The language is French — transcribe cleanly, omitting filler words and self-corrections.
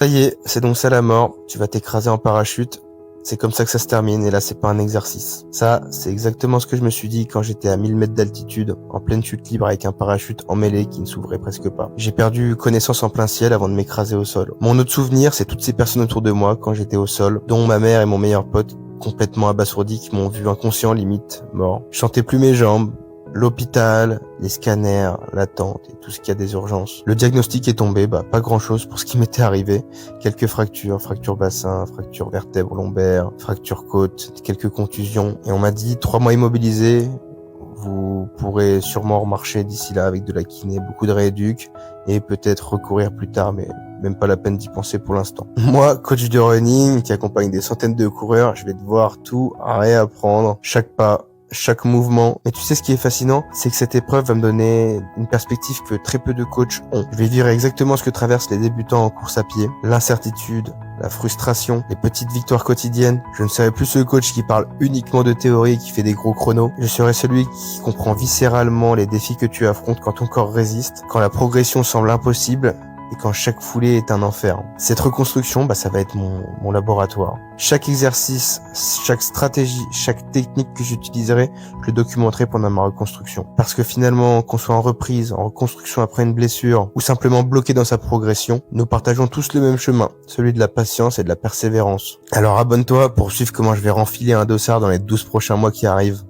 Ça y est, c'est donc ça la mort. Tu vas t'écraser en parachute. C'est comme ça que ça se termine, et là c'est pas un exercice. Ça, c'est exactement ce que je me suis dit quand j'étais à 1000 mètres d'altitude, en pleine chute libre avec un parachute emmêlé qui ne s'ouvrait presque pas. J'ai perdu connaissance en plein ciel avant de m'écraser au sol. Mon autre souvenir, c'est toutes ces personnes autour de moi quand j'étais au sol, dont ma mère et mon meilleur pote, complètement abasourdis, qui m'ont vu inconscient, limite, mort. Je sentais plus mes jambes. L'hôpital, les scanners, l'attente et tout ce qu'il y a des urgences. Le diagnostic est tombé, pas grand chose pour ce qui m'était arrivé. Quelques fractures bassin, fractures vertèbres lombaires, fractures côte, quelques contusions. Et on m'a dit 3 mois immobilisé, vous pourrez sûrement remarcher d'ici là avec de la kiné, beaucoup de rééduc et peut-être recourir plus tard, mais même pas la peine d'y penser pour l'instant. Moi, coach de running qui accompagne des centaines de coureurs, je vais devoir tout réapprendre, chaque pas, chaque mouvement. Mais tu sais ce qui est fascinant, c'est que cette épreuve va me donner une perspective que très peu de coachs ont. Je vais vivre exactement ce que traversent les débutants en course à pied. L'incertitude, la frustration, les petites victoires quotidiennes. Je ne serai plus ce coach qui parle uniquement de théorie et qui fait des gros chronos. Je serai celui qui comprend viscéralement les défis que tu affrontes quand ton corps résiste, quand la progression semble impossible et quand chaque foulée est un enfer. Cette reconstruction, ça va être mon laboratoire. Chaque exercice, chaque stratégie, chaque technique que j'utiliserai, je le documenterai pendant ma reconstruction. Parce que finalement, qu'on soit en reprise, en reconstruction après une blessure, ou simplement bloqué dans sa progression, nous partageons tous le même chemin, celui de la patience et de la persévérance. Alors abonne-toi pour suivre comment je vais renfiler un dossard dans les 12 prochains mois qui arrivent.